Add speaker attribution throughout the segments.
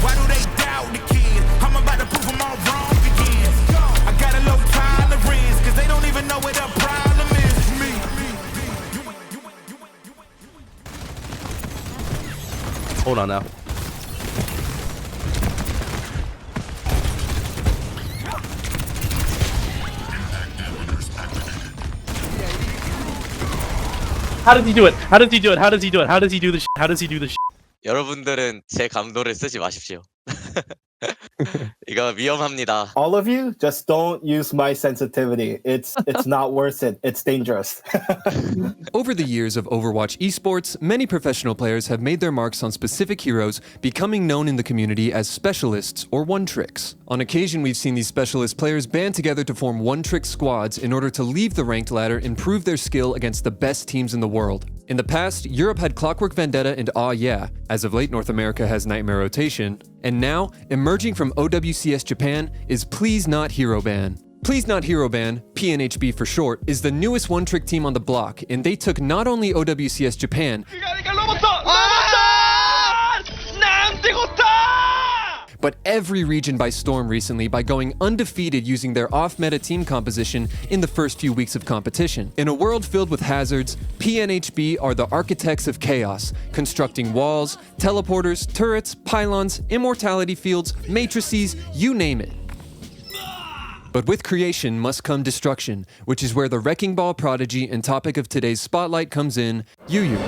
Speaker 1: Why do they doubt the kid? I'm about to prove them all wrong again. I got a low tolerance, cause they don't even know what the problem is. Me.
Speaker 2: Hold on now. How does he do it? How does he do it? How does he do it? How does he do the shit? How does he do the shit?
Speaker 3: 여러분들은 제 감도를 쓰지 마십시오. 이거 위험합니다.
Speaker 4: All of you, just don't use my sensitivity. It's not worth it. It's dangerous.
Speaker 5: Over the years of Overwatch esports, many professional players have made their marks on specific heroes, becoming known in the community as specialists or one-tricks. On occasion, we've seen these specialist players band together to form one-trick squads in order to leave the ranked ladder and prove their skill against the best teams in the world. In the past, Europe had Clockwork Vendetta and Aw Yeah. As of late, North America has Nightmare Rotation. And now, emerging from OWCS Japan is Please Not Hero Ban. Please Not Hero Ban, PNHB for short, is the newest one-trick team on the block, and they took not only OWCS Japan, but every region by storm recently by going undefeated using their off-meta team composition in the first few weeks of competition. In a world filled with hazards, PNHB are the architects of chaos, constructing walls, teleporters, turrets, pylons, immortality fields, matrices, you name it. But with creation must come destruction, which is where the Wrecking Ball prodigy and topic of today's spotlight comes in, UYOU.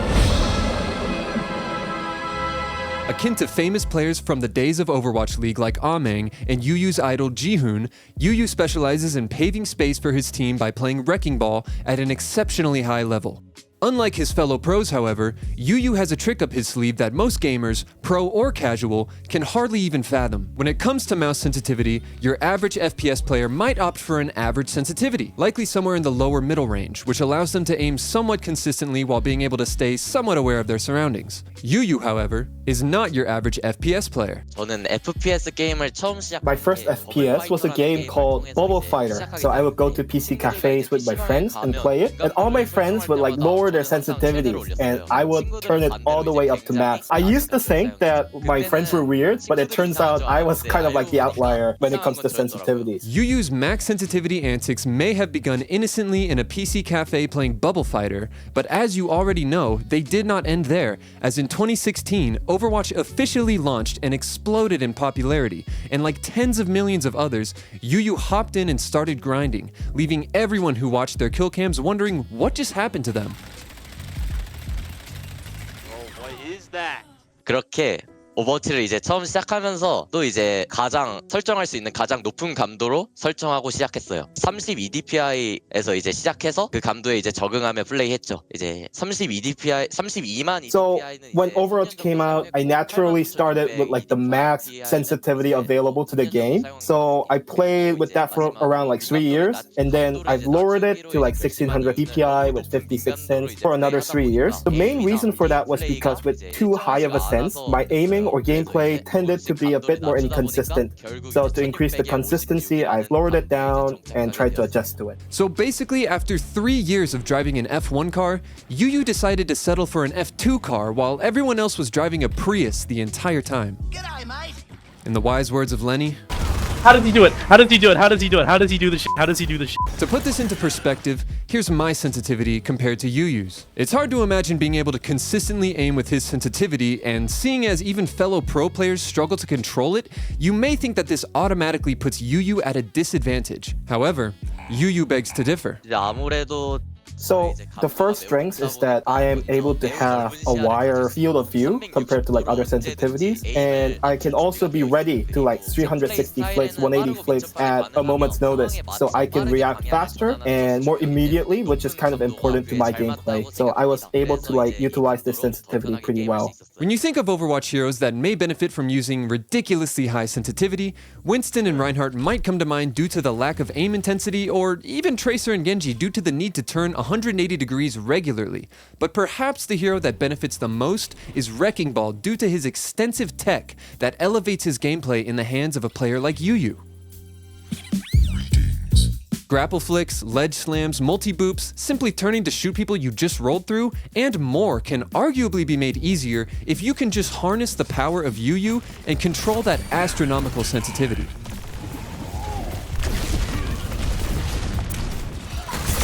Speaker 5: Akin to famous players from the days of Overwatch League like Ameng and UYOU's idol Jihoon, UYOU specializes in paving space for his team by playing Wrecking Ball at an exceptionally high level. Unlike his fellow pros, however, UYOU has a trick up his sleeve that most gamers, pro or casual, can hardly even fathom. When it comes to mouse sensitivity, your average FPS player might opt for an average sensitivity, likely somewhere in the lower middle range, which allows them to aim somewhat consistently while being able to stay somewhat aware of their surroundings. UYOU, however, is not your average FPS player.
Speaker 3: 저는 FPS 게임을 처음 시작.
Speaker 4: My first FPS was a game called Bubble Fighter. So I would go to PC cafes with my friends and play it, and all my friends would like lower their sensitivities, and I would turn it all the way up to max. I used to think that my friends were weird, but it turns out I was kind of like the outlier when it comes to sensitivities.
Speaker 5: UYOU's max sensitivity antics may have begun innocently in a PC cafe playing Bubble Fighter, but as you already know, they did not end there, as in 2016, Overwatch officially launched and exploded in popularity, and like tens of millions of others, UYOU hopped in and started grinding, leaving everyone who watched their kill cams wondering what just happened to them.
Speaker 3: 그렇게 오버워치를 이제 처음 시작하면서 또 이제 가장 설정할 수 있는 가장 높은 감도로 설정하고 시작했어요. 32dpi에서 이제 시작해서 그 감도에 이제 적응하며 플레이했죠. 이제 32만
Speaker 4: So
Speaker 3: dpi는
Speaker 4: when Overwatch came out, I naturally started with like the max sensitivity available to the game. So I played with that for around like 3 years, and then I've lowered it to like 1600 dpi with 56 cents for another 3 years. The main reason for that was because with too high of a sense, my aiming or gameplay tended to be a bit more inconsistent. So to increase the consistency, I've lowered it down and tried to adjust to it.
Speaker 5: So basically, after 3 years of driving an F1 car, UYOU decided to settle for an F2 car while everyone else was driving a Prius the entire time. In the wise words of Lenny,
Speaker 2: How does he do it? How does he do it? How does he do it? How does he do the shit? How does he do the shit?
Speaker 5: to put this into perspective, here's my sensitivity compared to UYOU's. It's hard to imagine being able to consistently aim with his sensitivity, and seeing as even fellow pro players struggle to control it, you may think that this automatically puts UYOU at a disadvantage. However, UYOU begs to differ.
Speaker 3: 이제 아무래도
Speaker 4: So the first strength is that I am able to have a wider field of view compared to like other sensitivities, and I can also be ready to like 360 flicks, 180 flicks at a moment's notice. So I can react faster and more immediately, which is kind of important to my gameplay. So I was able to like utilize this sensitivity pretty well.
Speaker 5: When you think of Overwatch heroes that may benefit from using ridiculously high sensitivity, Winston and Reinhardt might come to mind due to the lack of aim intensity, or even Tracer and Genji due to the need to turn 180 degrees regularly. But perhaps the hero that benefits the most is Wrecking Ball due to his extensive tech that elevates his gameplay in the hands of a player like UYOU. grapple flicks, ledge slams, multi-boops, simply turning to shoot people you just rolled through, and more can arguably be made easier if you can just harness the power of UYOU and control that astronomical sensitivity.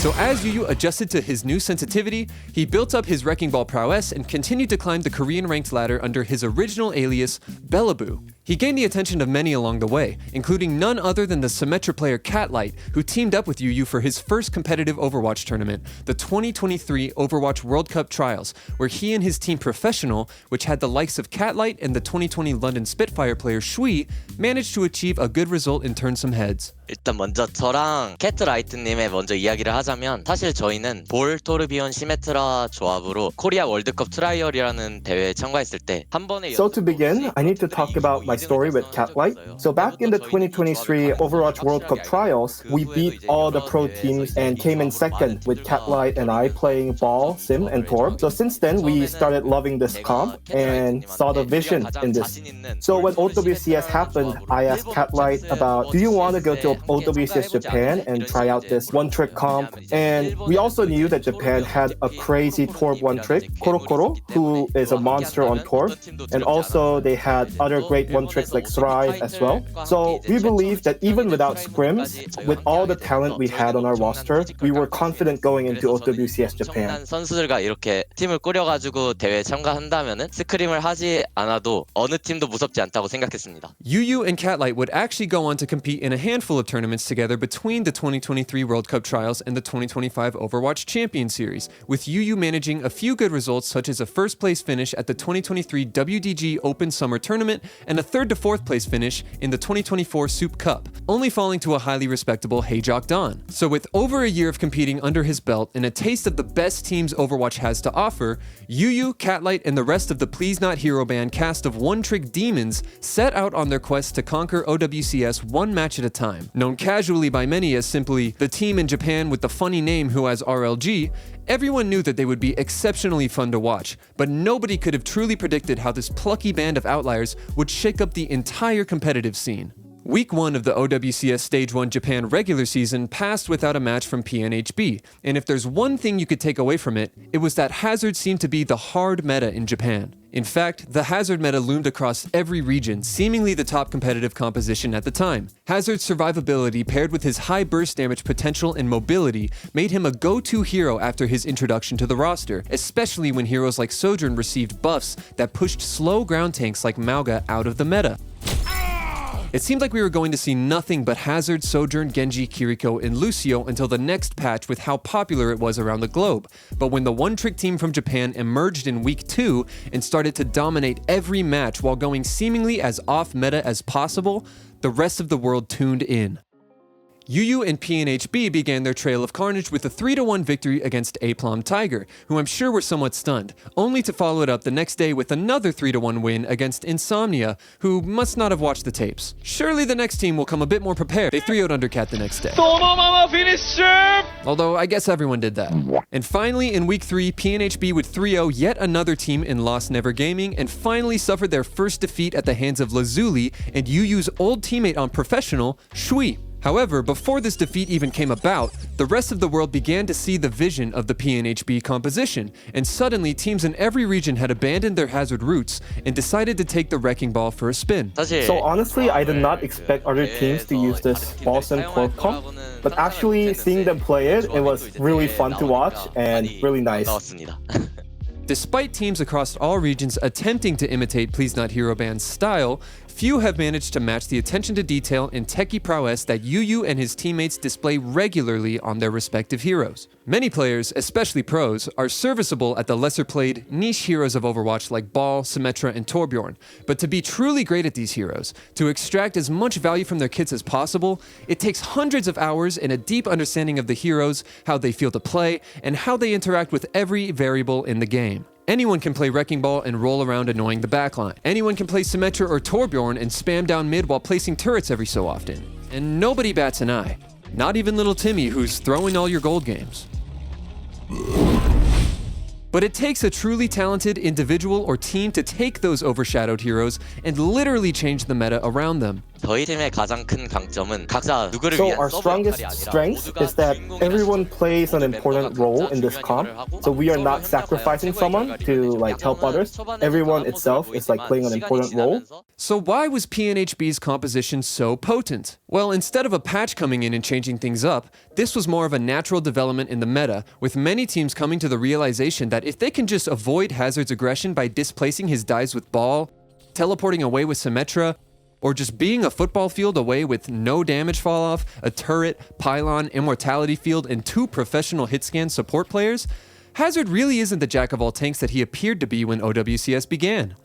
Speaker 5: So as UYOU adjusted to his new sensitivity, he built up his Wrecking Ball prowess and continued to climb the Korean ranked ladder under his original alias, Bellaboo. He gained the attention of many along the way, including none other than the Symmetra player Catlight, who teamed up with UYOU for his first competitive Overwatch tournament, the 2023 Overwatch World Cup Trials, where he and his team Professional, which had the likes of Catlight and the 2020 London Spitfire player Shui, managed to achieve a good result and turn some heads.
Speaker 3: 일단 먼저 저랑 캐트라이트님의 먼저 이야기를 하자면 사실 저희는 볼, 토르비온, 시메트라 조합으로 코리아 월드컵 트라이얼이라는 대회에 참가했을 때 한 번에
Speaker 4: So to begin, I need to talk about my story with Catlight. So back in the 2023 Overwatch World Cup trials, we beat all the pro teams and came in second with Catlight and I playing Ball, Sim, and Torb. So since then, we started loving this comp and saw the vision in this. So when OWCS happened, I asked Catlight about, do you want to go to OWCS Japan and try out this one-trick comp? And we also knew that Japan had a crazy Torb one-trick, Korokoro, who is a monster on Torb. And also they had other great one-tricks like Thrive as well. So we believe that even without scrims, with all the talent we had on our roster, we were confident going into OWCS Japan.
Speaker 3: 선수들과 이렇게 팀을 꾸려가지고 대회에 참가한다면은 스크림을 하지 않아도 어느 팀도 무섭지 않다고 생각했습니다.
Speaker 5: UYOU and Catlight would actually go on to compete in a handful of tournaments together between the 2023 World Cup Trials and the 2025 Overwatch Champion Series, with UYOU managing a few good results such as a first place finish at the 2023 WDG Open Summer Tournament and a 3rd to 4th place finish in the 2024 Soup Cup, only falling to a highly respectable Heijok Don. So with over a year of competing under his belt and a taste of the best teams Overwatch has to offer, UYOU, Catlight, and the rest of the Please Not Hero Band cast of one-trick demons set out on their quest to conquer OWCS one match at a time. Known casually by many as simply the team in Japan with the funny name who has RLG, everyone knew that they would be exceptionally fun to watch, but nobody could have truly predicted how this plucky band of outliers would shake up the entire competitive scene. Week 1 of the OWCS Stage 1 Japan regular season passed without a match from PNHB, and if there's one thing you could take away from it, it was that Hazard seemed to be the hard meta in Japan. In fact, the Hazard meta loomed across every region, seemingly the top competitive composition at the time. Hazard's survivability paired with his high burst damage potential and mobility made him a go-to hero after his introduction to the roster, especially when heroes like Sojourn received buffs that pushed slow ground tanks like Mauga out of the meta. It seemed like we were going to see nothing but Hazard, Sojourn, Genji, Kiriko, and Lucio until the next patch with how popular it was around the globe. But when the one-trick team from Japan emerged in Week 2 and started to dominate every match while going seemingly as off-meta as possible, the rest of the world tuned in. UYOU and PNHB began their trail of carnage with a 3-1 victory against Aplom Tiger, who I'm sure were somewhat stunned, only to follow it up the next day with another 3-1 win against Insomnia, who must not have watched the tapes. Surely the next team will come a bit more prepared. They 3-0'd Undercat the next day. Although I guess everyone did that. And finally, in Week 3, PNHB would 3-0 yet another team in Lost Never Gaming, and finally suffered their first defeat at the hands of Lazuli and UYOU's old teammate on Professional, Shui. However, before this defeat even came about, the rest of the world began to see the vision of the PNHB composition, and suddenly teams in every region had abandoned their Hazard roots and decided to take the Wrecking Ball for a spin.
Speaker 4: So honestly, I did not expect other teams to use this Balls and Torb comp, but actually seeing them play it, it was really fun to watch and really nice.
Speaker 5: Despite teams across all regions attempting to imitate Please Not Hero Band's style, few have managed to match the attention to detail and techie prowess that UYOU and his teammates display regularly on their respective heroes. Many players, especially pros, are serviceable at the lesser-played, niche heroes of Overwatch like Ball, Symmetra, and Torbjorn, but to be truly great at these heroes, to extract as much value from their kits as possible, it takes hundreds of hours and a deep understanding of the heroes, how they feel to play, and how they interact with every variable in the game. Anyone can play Wrecking Ball and roll around annoying the backline. Anyone can play Symmetra or Torbjorn and spam down mid while placing turrets every so often. And nobody bats an eye. Not even little Timmy, who's throwing all your gold games. But it takes a truly talented individual or team to take those overshadowed heroes and literally change the meta around them.
Speaker 3: 저희 팀의 가장 큰 강점은 각자 누구를
Speaker 4: So
Speaker 3: 위한
Speaker 4: our
Speaker 3: 서브
Speaker 4: strongest
Speaker 3: 역할이 아니라
Speaker 4: strength
Speaker 3: 모두가
Speaker 4: is that
Speaker 3: 주인공이라서
Speaker 4: everyone plays an
Speaker 3: 모든
Speaker 4: important
Speaker 3: 멤버가
Speaker 4: role
Speaker 3: 각자
Speaker 4: in this
Speaker 3: 중요한
Speaker 4: comp.
Speaker 3: 역할을 하고
Speaker 4: So we are not
Speaker 3: 서브를
Speaker 4: sacrificing
Speaker 3: 해서
Speaker 4: someone
Speaker 3: 최고의
Speaker 4: to
Speaker 3: 결과를
Speaker 4: like help
Speaker 3: 야구는
Speaker 4: others.
Speaker 3: 초반에는
Speaker 4: Everyone
Speaker 3: 강한
Speaker 4: itself
Speaker 3: 모습을
Speaker 4: is like playing an
Speaker 3: 보이지만
Speaker 4: important
Speaker 3: 시간이
Speaker 4: role.
Speaker 3: 지나면서
Speaker 5: So why was PNHB's composition so potent? Well, instead of a patch coming in and changing things up, this was more of a natural development in the meta, with many teams coming to the realization that if they can just avoid Hazard's aggression by displacing his dives with ball, teleporting away with Symmetra, or just being a football field away with no damage fall off, a turret, pylon, immortality field, and 2 professional hit scan support players, Hazard really isn't the jack of all tanks that he appeared to be when OWCS began.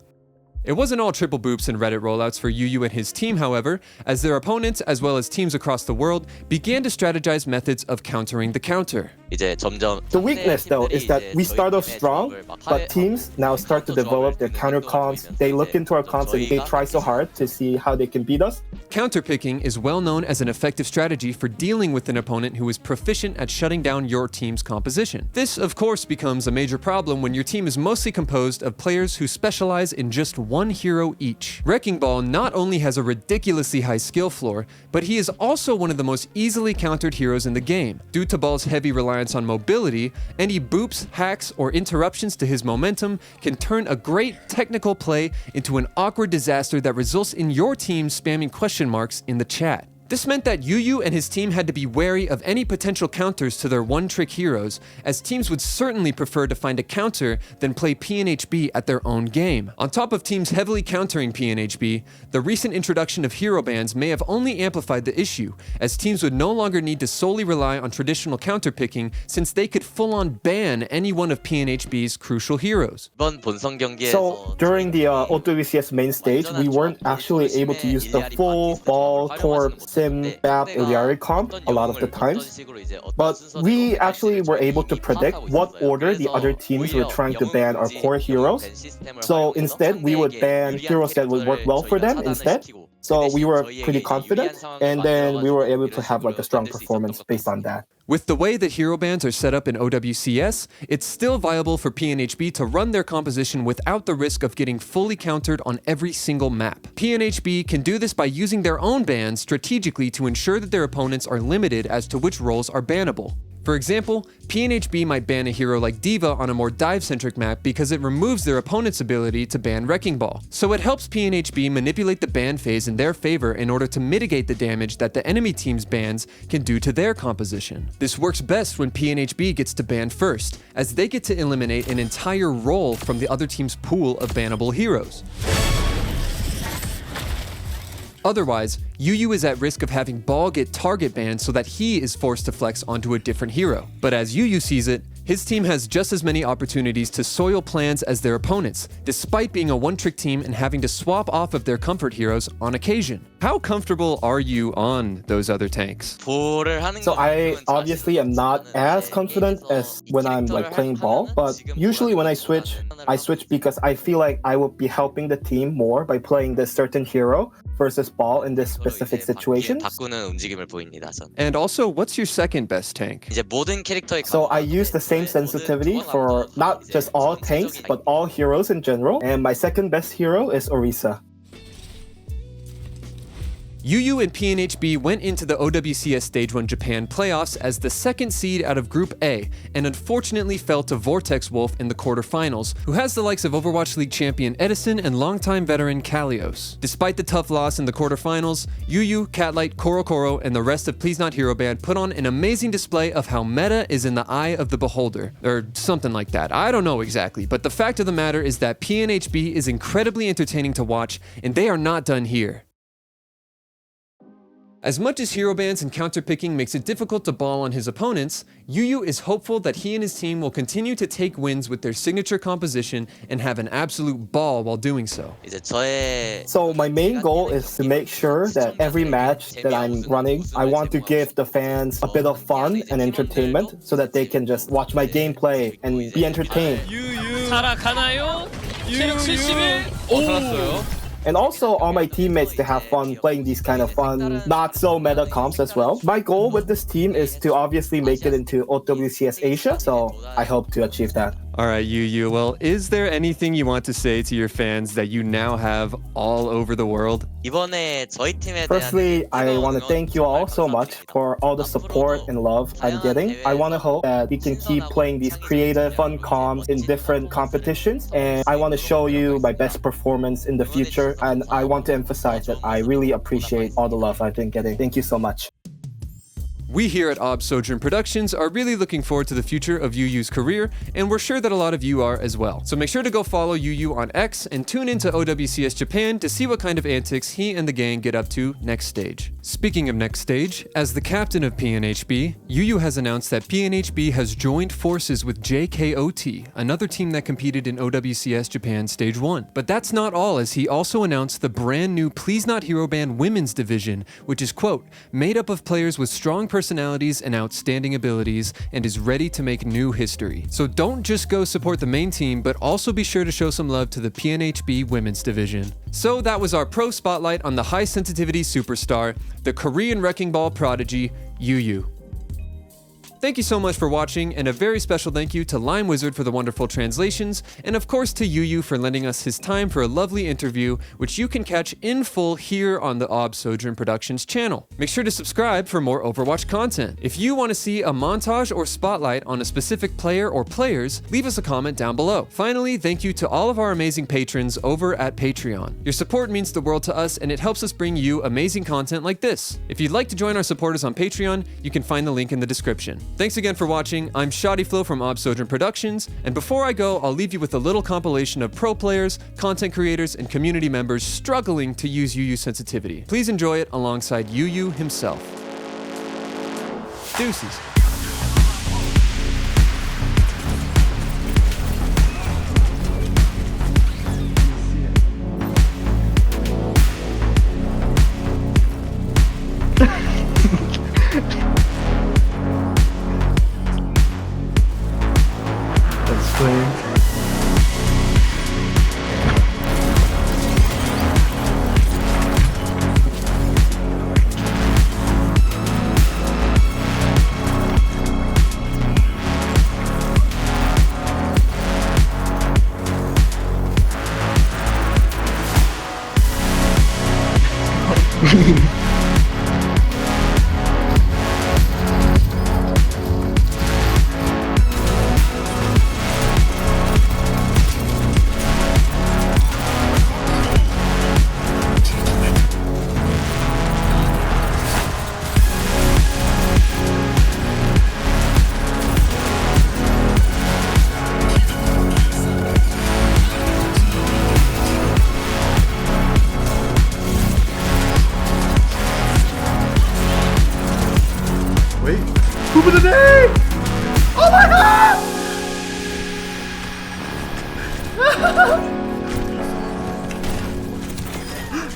Speaker 5: It wasn't all triple boops and Reddit rollouts for UYOU and his team, however, as their opponents, as well as teams across the world, began to strategize methods of countering the counter.
Speaker 3: 이제 점점
Speaker 4: The weakness, though, is that we start off strong, but teams now start to develop their counter comps. They look into our comps and they try so hard to see how they can beat us.
Speaker 5: Counterpicking is well known as an effective strategy for dealing with an opponent who is proficient at shutting down your team's composition. This, of course, becomes a major problem when your team is mostly composed of players who specialize in just one hero each. Wrecking Ball not only has a ridiculously high skill floor, but he is also one of the most easily countered heroes in the game. Due to Ball's heavy reliance on mobility, any boops, hacks, or interruptions to his momentum can turn a great technical play into an awkward disaster that results in your team spamming question marks in the chat. This meant that UYOU and his team had to be wary of any potential counters to their one-trick heroes, as teams would certainly prefer to find a counter than play PNHB at their own game. On top of teams heavily countering PNHB, the recent introduction of hero bans may have only amplified the issue, as teams would no longer need to solely rely on traditional counterpicking since they could full-on ban any one of PNHB's crucial heroes.
Speaker 3: 이번 본선 경기에서
Speaker 4: So during the OWCS main stage, we weren't actually able to use the full Ball, Torb, Sim, Bap, Illari comp a lot of the times. But we actually were able to predict what order the other teams were trying to ban our core heroes. So instead, we would ban heroes that would work well for them instead. So we were pretty confident, and then we were able to have like a strong performance based on that.
Speaker 5: With the way that hero bans are set up in OWCS, it's still viable for PNHB to run their composition without the risk of getting fully countered on every single map. PNHB can do this by using their own bans strategically to ensure that their opponents are limited as to which roles are bannable. For example, PNHB might ban a hero like D.Va on a more dive-centric map because it removes their opponent's ability to ban Wrecking Ball. So it helps PNHB manipulate the ban phase in their favor in order to mitigate the damage that the enemy team's bans can do to their composition. This works best when PNHB gets to ban first, as they get to eliminate an entire role from the other team's pool of bannable heroes. Otherwise, UYOU is at risk of having Ball get target banned so that he is forced to flex onto a different hero. But as UYOU sees it, his team has just as many opportunities to soil plans as their opponents, despite being a one-trick team and having to swap off of their comfort heroes on occasion. How comfortable are you on those other tanks?
Speaker 4: So I obviously am not as confident as when I'm like playing Ball, but usually when I switch because I feel like I will be helping the team more by playing this certain hero versus Ball in this specific situation.
Speaker 5: And also, what's your second best tank?
Speaker 4: So I use the same sensitivity for not just all tanks, but all heroes in general, and my second best hero is Orisa.
Speaker 5: UYOU and PNHB went into the OWCS Stage 1 Japan playoffs as the second seed out of Group A, and unfortunately fell to Vortex Wolf in the quarterfinals, who has the likes of Overwatch League champion Edison and longtime veteran Kalios. Despite the tough loss in the quarterfinals, UYOU, Catlight, Koro, and the rest of Please Not Hero Band put on an amazing display of how meta is in the eye of the beholder, or something like that. I don't know exactly, but the fact of the matter is that PNHB is incredibly entertaining to watch, and they are not done here. As much as hero bans and counterpicking makes it difficult to ball on his opponents, UYOU is hopeful that he and his team will continue to take wins with their signature composition and have an absolute ball while doing so.
Speaker 4: So my main goal is to make sure that every match that I'm running, I want to give the fans a bit of fun and entertainment so that they can just watch my gameplay and be entertained.
Speaker 2: 살아가나요? 체력 71. 살았어요.
Speaker 4: And also all my teammates to have fun playing these kind of fun, not so meta comps as well. My goal with this team is to obviously make it into OWCS Asia, so I hope to achieve that.
Speaker 5: All right, UYOU. Well, is there anything you want to say to your fans that you now have all over the world?
Speaker 3: 이번에 저희 팀에 대한
Speaker 4: Firstly, I
Speaker 3: 뜨거운
Speaker 4: want to
Speaker 3: 응원
Speaker 4: thank you all so much
Speaker 3: 감사드립니다.
Speaker 4: for all the support and love I'm getting. I want to hope that we can keep playing these creative, fun comms in different competitions, and I want to show you my best performance in the future. And I want to emphasize that I really appreciate all the love I've been getting. Thank you so much.
Speaker 5: We here at ObsSojourn Productions are really looking forward to the future of UYOU's career, and we're sure that a lot of you are as well. So make sure to go follow UYOU on X and tune into OWCS Japan to see what kind of antics he and the gang get up to next stage. Speaking of next stage, as the captain of PNHB, UYOU has announced that PNHB has joined forces with JKOT, another team that competed in OWCS Japan Stage 1. But that's not all, as he also announced the brand new Please Not Hero Band Women's Division, which is, quote, made up of players with strong personalities and outstanding abilities, and is ready to make new history. So don't just go support the main team, but also be sure to show some love to the PNHB Women's Division. So that was our pro spotlight on the high sensitivity superstar, the Korean Wrecking Ball prodigy, UYOU. Thank you so much for watching, and a very special thank you to Lime Wizard for the wonderful translations, and of course to UYOU for lending us his time for a lovely interview, which you can catch in full here on the ObsSojourn Productions channel. Make sure to subscribe for more Overwatch content. If you want to see a montage or spotlight on a specific player or players, leave us a comment down below. Finally, thank you to all of our amazing patrons over at Patreon. Your support means the world to us, and it helps us bring you amazing content like this. If you'd like to join our supporters on Patreon, you can find the link in the description. Thanks again for watching. I'm Shottyflo from ObsSojourn Productions, and before I go, I'll leave you with a little compilation of pro players, content creators, and community members struggling to use UYOU sensitivity. Please enjoy it alongside UYOU himself. Deuces.
Speaker 2: Poop of the day! Oh my god!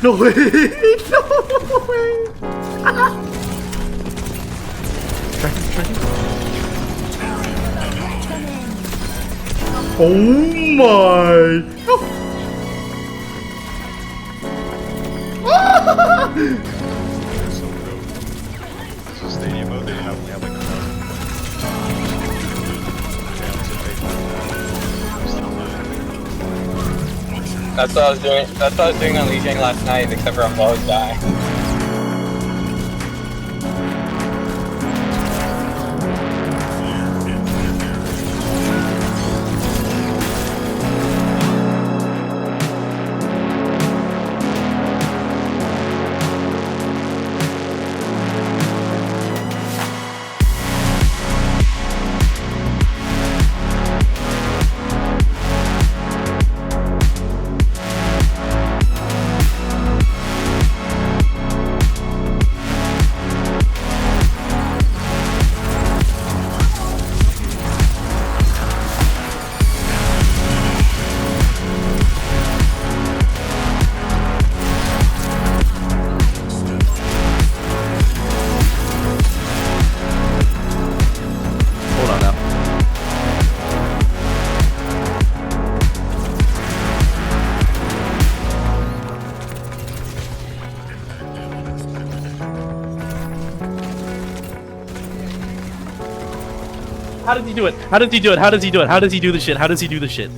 Speaker 2: No way! No way! Tracking. Oh my!
Speaker 6: Stadium mode, they have like
Speaker 7: That's what I was doing. That's what I was doing on Lijiang last night, except for on Lowe's die.
Speaker 2: How does he do it? How does he do it? How does he do it? How does he do the shit? How does he do the shit?